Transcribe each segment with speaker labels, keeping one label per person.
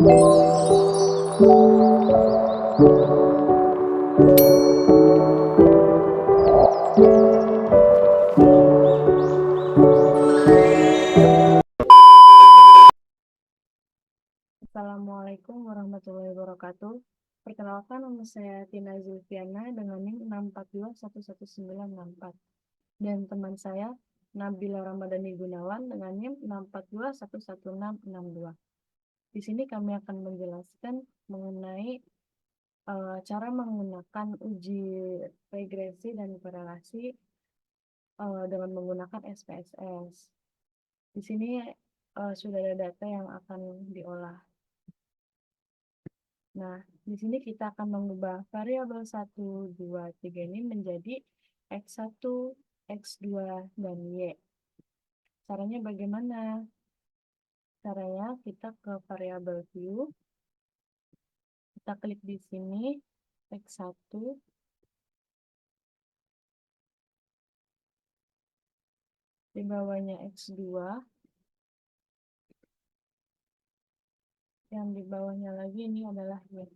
Speaker 1: Assalamualaikum warahmatullahi wabarakatuh. Perkenalkan, nama saya Tina Zulfiana dengan NIM 6421194 dan teman saya Nabila Ramadhani Gunawan dengan NIM 642116662. Di sini kami akan menjelaskan mengenai cara menggunakan uji regresi dan korelasi dengan menggunakan SPSS. Di sini sudah ada data yang akan diolah. Nah, di sini kita akan mengubah variabel 1, 2, 3 ini menjadi X1, X2, dan Y. Caranya bagaimana? Caranya kita ke variabel view, kita klik di sini, X1, di bawahnya X2, yang di bawahnya lagi ini adalah Y.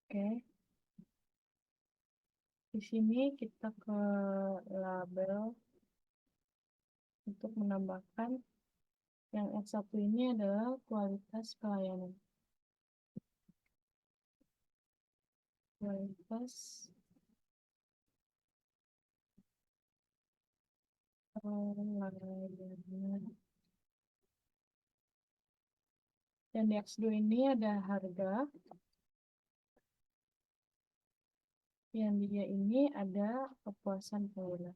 Speaker 1: Oke. Di sini kita ke label untuk menambahkan yang X1 ini adalah kualitas pelayanan. Kualitas pelayanan. Dan di X2 ini ada harga. Yang dia ini ada kepuasan pengguna.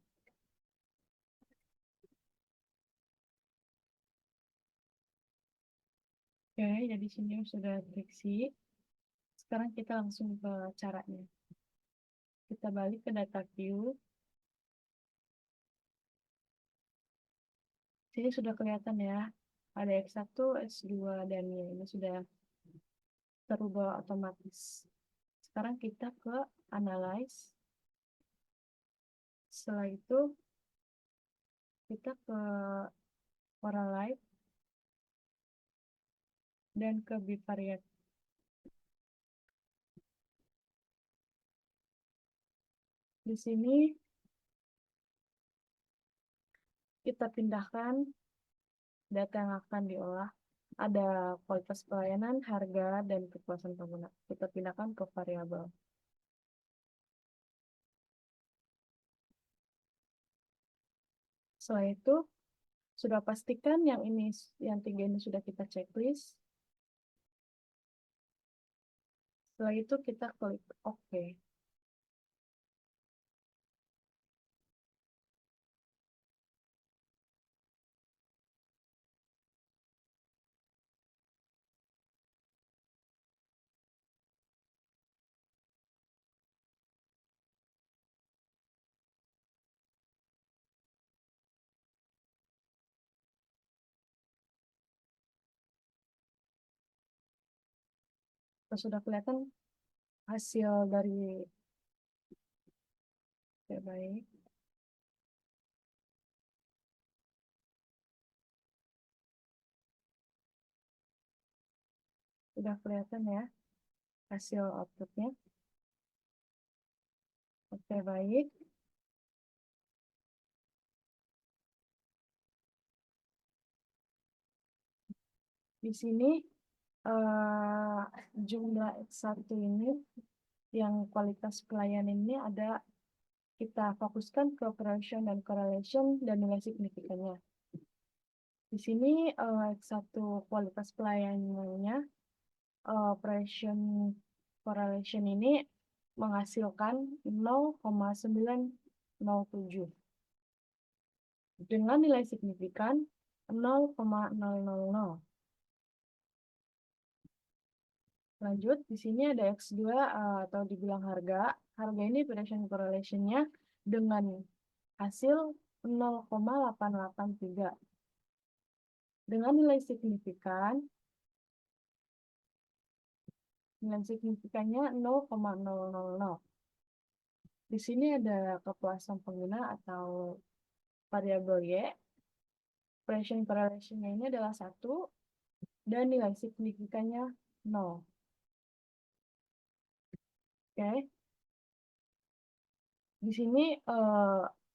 Speaker 1: Oke, jadi sini sudah deteksi. Sekarang kita langsung ke caranya. Kita balik ke data view. Sini sudah kelihatan ya. Ada X1, X2, dan Y. Ini sudah terubah otomatis. Sekarang kita ke analyze. Setelah itu kita ke correlate dan ke bivariate. Di sini kita pindahkan data yang akan diolah. Ada kualitas pelayanan, harga, dan kepuasan pengguna. Kita pindahkan ke variabel. Setelah itu, sudah pastikan yang ini, yang 3 ini sudah kita checklist. Setelah itu kita klik OK. Sudah kelihatan hasil dari baik. Sudah kelihatan ya hasil outputnya. Oke, baik. Di sini jumlah X1 ini yang kualitas pelayanan ini ada, kita fokuskan ke operation dan correlation dan nilai signifikannya. Di sini X1 kualitas pelayanannya, operation correlation ini menghasilkan 0,907 dengan nilai signifikan 0,000. Lanjut, di sini ada X2 atau dibilang harga. Harga ini operation correlation-nya dengan hasil 0,883. Dengan nilai signifikannya 0,000. Di sini ada kepuasan pengguna atau variabel Y. Operation correlation-nya ini adalah 1. dan nilai signifikannya 0. Oke. Di sini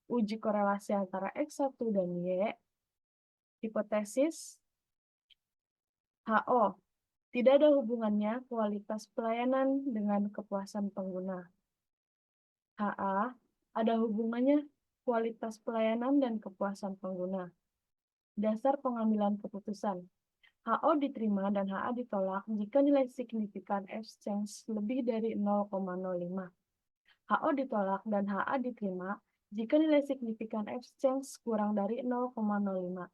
Speaker 1: uji korelasi antara X1 dan Y, hipotesis HO. Tidak ada hubungannya kualitas pelayanan dengan kepuasan pengguna. HA, ada hubungannya kualitas pelayanan dan kepuasan pengguna. Dasar pengambilan keputusan. HO diterima dan HA ditolak jika nilai signifikan exchange lebih dari 0,05. HO ditolak dan HA diterima jika nilai signifikan exchange kurang dari 0,05.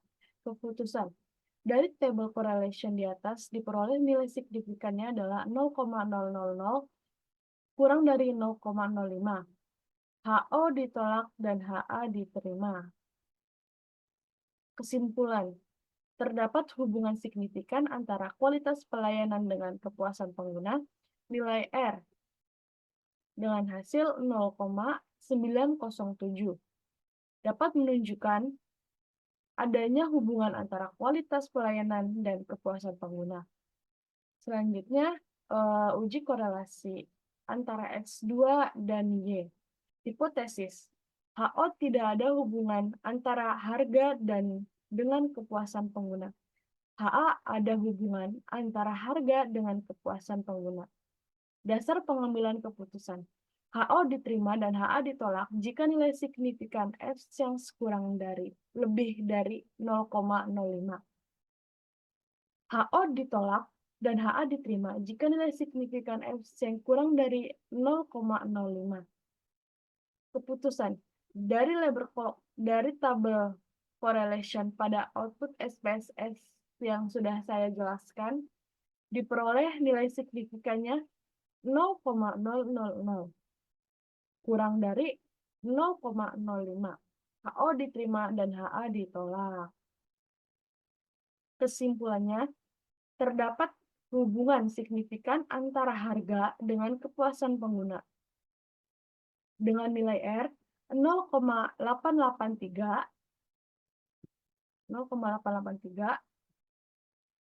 Speaker 1: Keputusan. Dari tabel correlation di atas diperoleh nilai signifikannya adalah 0,000 kurang dari 0,05. HO ditolak dan HA diterima. Kesimpulan. Terdapat hubungan signifikan antara kualitas pelayanan dengan kepuasan pengguna, nilai R, dengan hasil 0,907. Dapat menunjukkan adanya hubungan antara kualitas pelayanan dan kepuasan pengguna. Selanjutnya, uji korelasi antara X2 dan Y. Hipotesis, HO tidak ada hubungan antara harga dan dengan kepuasan pengguna. HA ada hubungan antara harga dengan kepuasan pengguna. Dasar pengambilan keputusan. HO diterima dan HA ditolak jika nilai signifikan exchange lebih dari 0,05. HO ditolak dan HA diterima jika nilai signifikan exchange kurang dari 0,05. Keputusan. Dari tabel correlation pada output SPSS yang sudah saya jelaskan, diperoleh nilai signifikannya 0,000 kurang dari 0,05. HO diterima dan HA ditolak. Kesimpulannya, terdapat hubungan signifikan antara harga dengan kepuasan pengguna. Dengan nilai R 0,883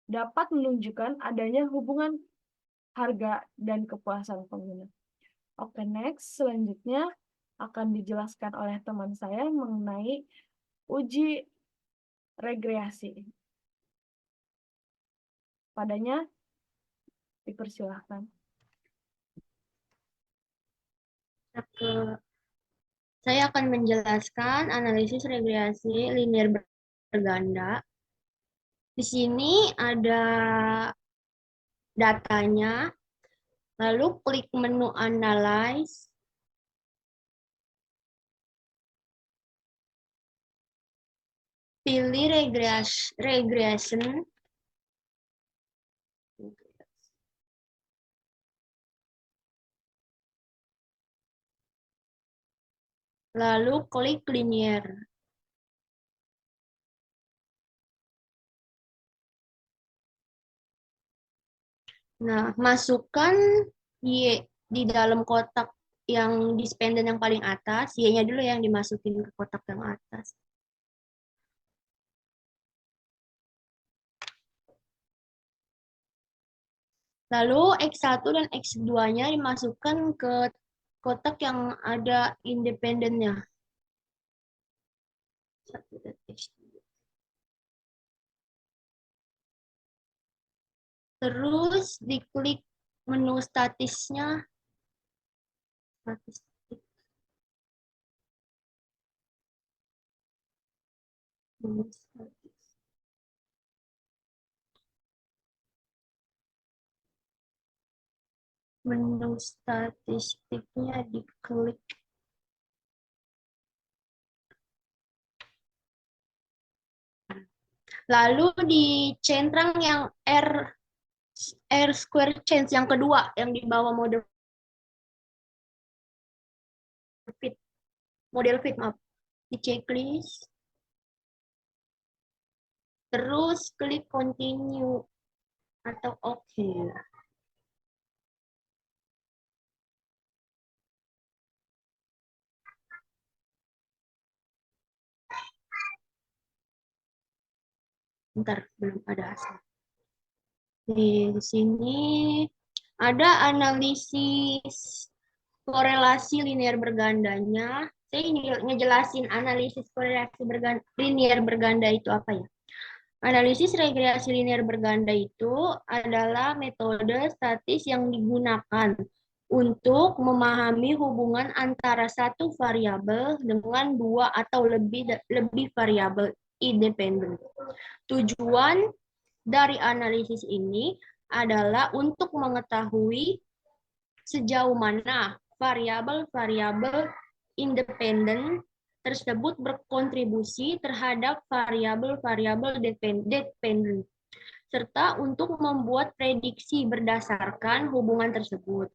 Speaker 1: dapat menunjukkan adanya hubungan harga dan kepuasan pengguna. Oke, next. Selanjutnya akan dijelaskan oleh teman saya mengenai uji regresi. Padanya dipersilahkan.
Speaker 2: Saya akan menjelaskan analisis regresi linear berganda. Di sini ada datanya, lalu klik menu Analyze, pilih Regression, lalu klik Linear. Nah, masukkan Y di dalam kotak yang dependent yang paling atas, Y-nya dulu yang dimasukin ke kotak yang atas. Lalu X1 dan X2-nya dimasukkan ke kotak yang ada independennya. Terus diklik menu statisnya. Statistik. Menu statistiknya diklik. Lalu dicentrang yang R square change yang kedua yang di bawah model fit maaf. Di checklist. Terus klik continue atau OK. Bentar, belum ada hasil. Di sini ada analisis korelasi linear bergandanya. Saya ini ngejelasin analisis korelasi linear berganda itu apa ya? Analisis regresi linear berganda itu adalah metode statis yang digunakan untuk memahami hubungan antara satu variabel dengan dua atau lebih variabel independen. Tujuan dari analisis ini adalah untuk mengetahui sejauh mana variabel-variabel independen tersebut berkontribusi terhadap variabel-variabel dependen, serta untuk membuat prediksi berdasarkan hubungan tersebut.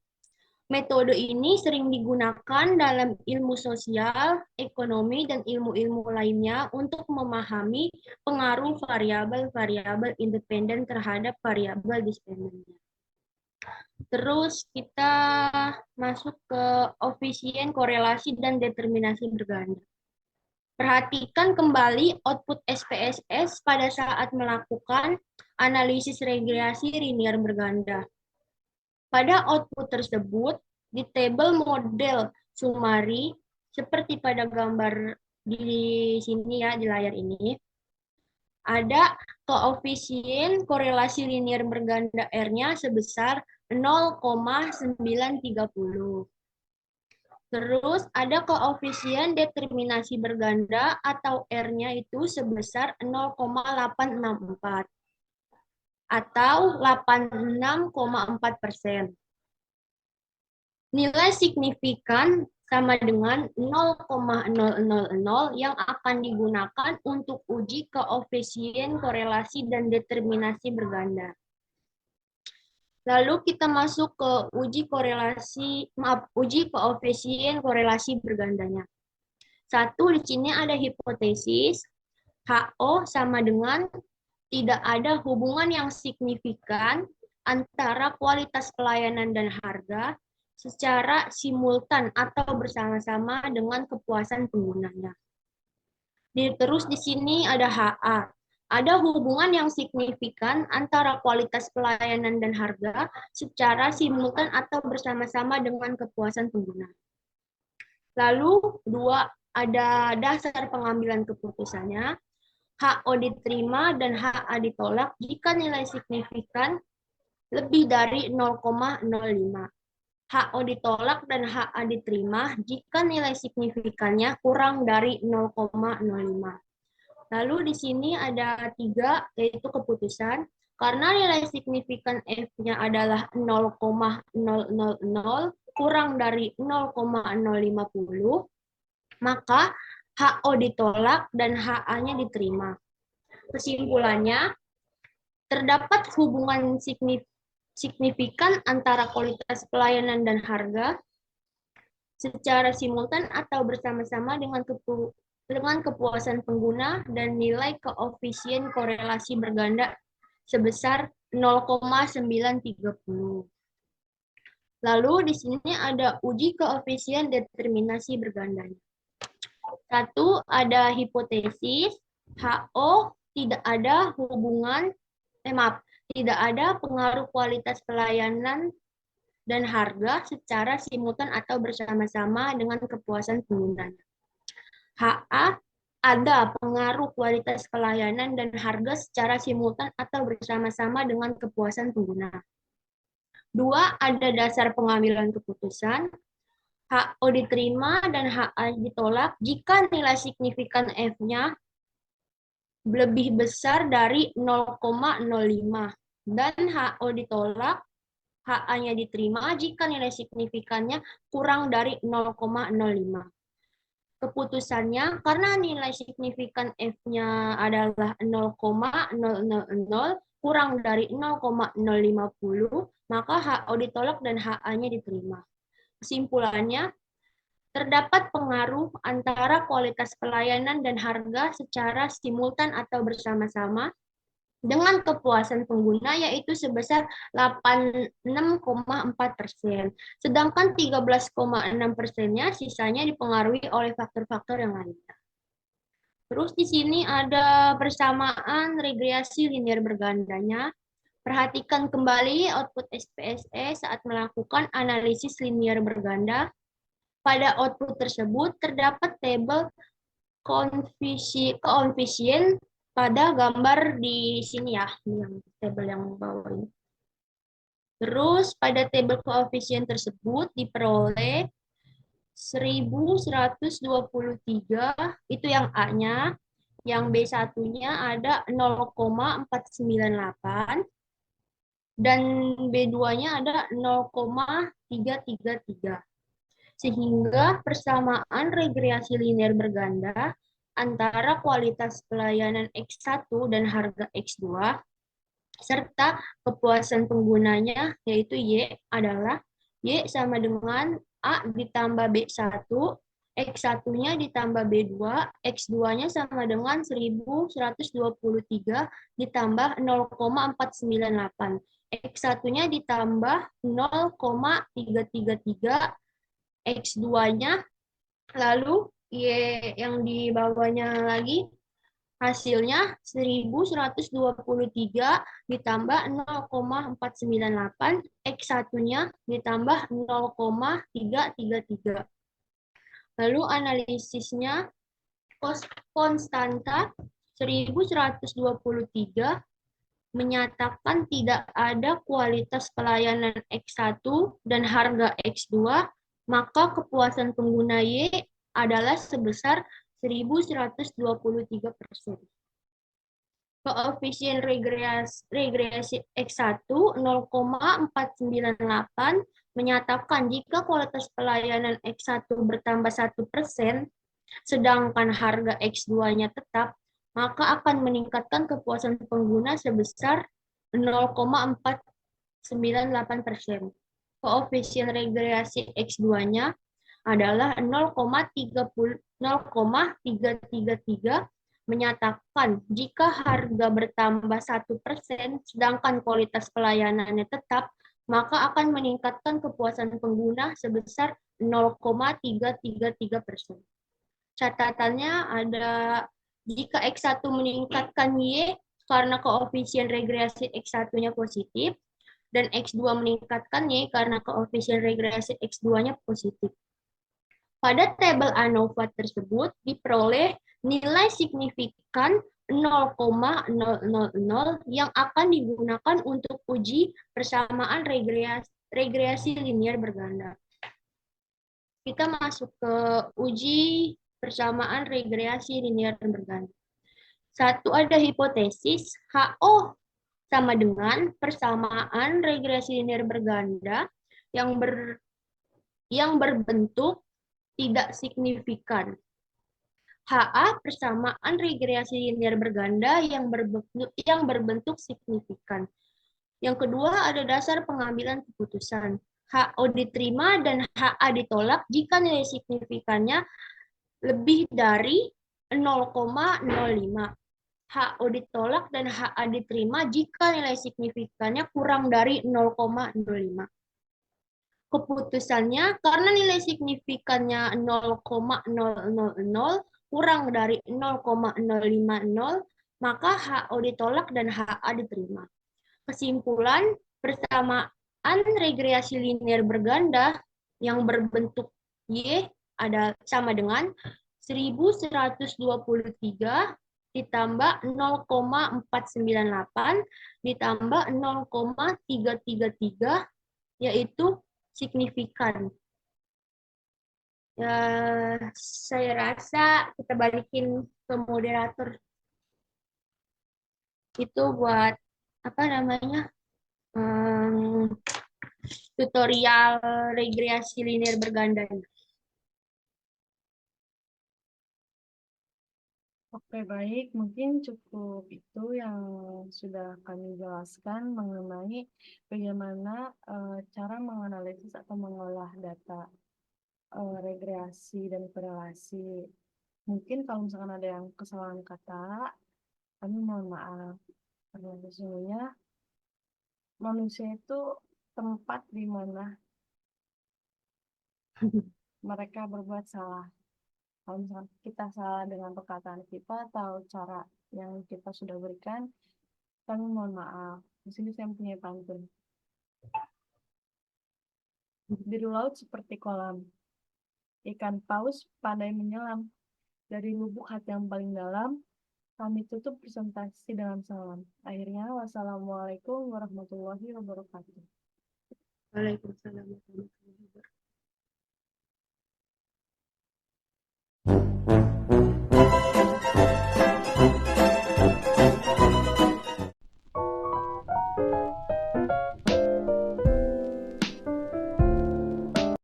Speaker 2: Metode ini sering digunakan dalam ilmu sosial, ekonomi, dan ilmu-ilmu lainnya untuk memahami pengaruh variabel-variabel independen terhadap variabel dependen. Terus kita masuk ke ofisien, korelasi, dan determinasi berganda. Perhatikan kembali output SPSS pada saat melakukan analisis regresi linear berganda. Pada output tersebut, di tabel model sumari, seperti pada gambar di sini ya, di layar ini, ada koefisien korelasi linear berganda R-nya sebesar 0,930. Terus ada koefisien determinasi berganda atau R-nya itu sebesar 0,864 atau 86,4%. Nilai signifikan sama dengan 0,000 yang akan digunakan untuk uji koefisien korelasi dan determinasi berganda. Lalu kita masuk ke uji koefisien korelasi bergandanya. Satu, di sini ada hipotesis HO sama dengan tidak ada hubungan yang signifikan antara kualitas pelayanan dan harga secara simultan atau bersama-sama dengan kepuasan penggunanya. Terus di sini ada HA. Ada hubungan yang signifikan antara kualitas pelayanan dan harga secara simultan atau bersama-sama dengan kepuasan pengguna. Lalu dua, ada dasar pengambilan keputusannya. HO diterima dan HA ditolak jika nilai signifikan lebih dari 0,05. HO ditolak dan HA diterima jika nilai signifikannya kurang dari 0,05. Lalu di sini ada 3, yaitu keputusan. Karena nilai signifikan F-nya adalah 0,000 kurang dari 0,050, maka HO ditolak dan HA-nya diterima. Kesimpulannya, terdapat hubungan signifikan antara kualitas pelayanan dan harga secara simultan atau bersama-sama dengan kepuasan pengguna dan nilai koefisien korelasi berganda sebesar 0,930. Lalu di sini ada uji koefisien determinasi bergandanya. Satu, ada hipotesis HO tidak ada tidak ada pengaruh kualitas pelayanan dan harga secara simultan atau bersama-sama dengan kepuasan pengguna. HA, ada pengaruh kualitas pelayanan dan harga secara simultan atau bersama-sama dengan kepuasan pengguna. 2, ada dasar pengambilan keputusan. HO diterima dan HA ditolak jika nilai signifikan F-nya lebih besar dari 0,05 dan HO ditolak, HA-nya diterima jika nilai signifikannya kurang dari 0,05. Keputusannya, karena nilai signifikan F-nya adalah 0,000 kurang dari 0,050, maka HO ditolak dan HA-nya diterima. Kesimpulannya, terdapat pengaruh antara kualitas pelayanan dan harga secara simultan atau bersama-sama dengan kepuasan pengguna, yaitu sebesar 86,4%. Sedangkan 13,6%-nya sisanya dipengaruhi oleh faktor-faktor yang lainnya. Terus di sini ada persamaan regresi linear bergandanya. Perhatikan kembali output SPSE saat melakukan analisis linier berganda. Pada output tersebut terdapat tabel koefisien pada gambar di sini ya, yang tabel yang bawah ini. Terus pada tabel koefisien tersebut diperoleh 1123, itu yang A-nya, yang B1-nya ada 0,498, dan B2-nya ada 0,333. Sehingga persamaan regresi linear berganda antara kualitas pelayanan X1 dan harga X2 serta kepuasan penggunanya yaitu Y adalah Y sama dengan A ditambah B1, X1-nya ditambah B2, X2-nya sama dengan 1123 ditambah 0,498. X1-nya ditambah 0,333, X2-nya, lalu Y yang di bawahnya lagi, hasilnya 1123 ditambah 0,498, X1-nya ditambah 0,333. Lalu analisisnya konstanta 1123 menyatakan tidak ada kualitas pelayanan X1 dan harga X2, maka kepuasan pengguna Y adalah sebesar 1123%. Koefisien regresi X1 0,498 menyatakan jika kualitas pelayanan X1 bertambah 1%, sedangkan harga X2-nya tetap, maka akan meningkatkan kepuasan pengguna sebesar 0,498%. Koefisien regresi X2-nya adalah 0,333, menyatakan jika harga bertambah 1%, sedangkan kualitas pelayanannya tetap, maka akan meningkatkan kepuasan pengguna sebesar 0,333%. Catatannya ada, jika X1 meningkatkan Y karena koefisien regresi X1-nya positif, dan X2 meningkatkan Y karena koefisien regresi X2-nya positif. Pada tabel ANOVA tersebut diperoleh nilai signifikan 0,000 yang akan digunakan untuk uji persamaan regresi linear berganda. Kita masuk ke uji persamaan regresi linear berganda. Satu, ada hipotesis HO sama dengan persamaan regresi linear berganda yang berbentuk tidak signifikan. HA persamaan regresi linear berganda yang berbentuk signifikan. Yang kedua, ada dasar pengambilan keputusan. HO diterima dan HA ditolak jika nilai signifikannya lebih dari 0,05. HO ditolak dan HA diterima jika nilai signifikannya kurang dari 0,05. Keputusannya, karena nilai signifikannya 0,000 kurang dari 0,050, maka HO ditolak dan HA diterima. Kesimpulan, persamaan regresi linear berganda yang berbentuk Y ada sama dengan 1123 ditambah 0,498 ditambah 0,333, yaitu signifikan. Ya, saya rasa kita balikin ke moderator itu buat apa namanya, tutorial regresi linear berganda.
Speaker 1: Oke, baik. Mungkin cukup itu yang sudah kami jelaskan mengenai bagaimana cara menganalisis atau mengolah data regresi dan korelasi. Mungkin kalau misalkan ada yang kesalahan kata, kami mohon maaf. Karena sesungguhnya manusia itu tempat di mana mereka berbuat salah. Kalau misalkan kita salah dengan perkataan kita atau cara yang kita sudah berikan, kami mohon maaf. Di sini saya punya pantun. Biru laut seperti kolam, ikan paus pandai menyelam. Dari lubuk hati yang paling dalam, kami tutup presentasi dengan salam. Akhirnya, wassalamualaikum warahmatullahi wabarakatuh.
Speaker 2: Waalaikumsalam.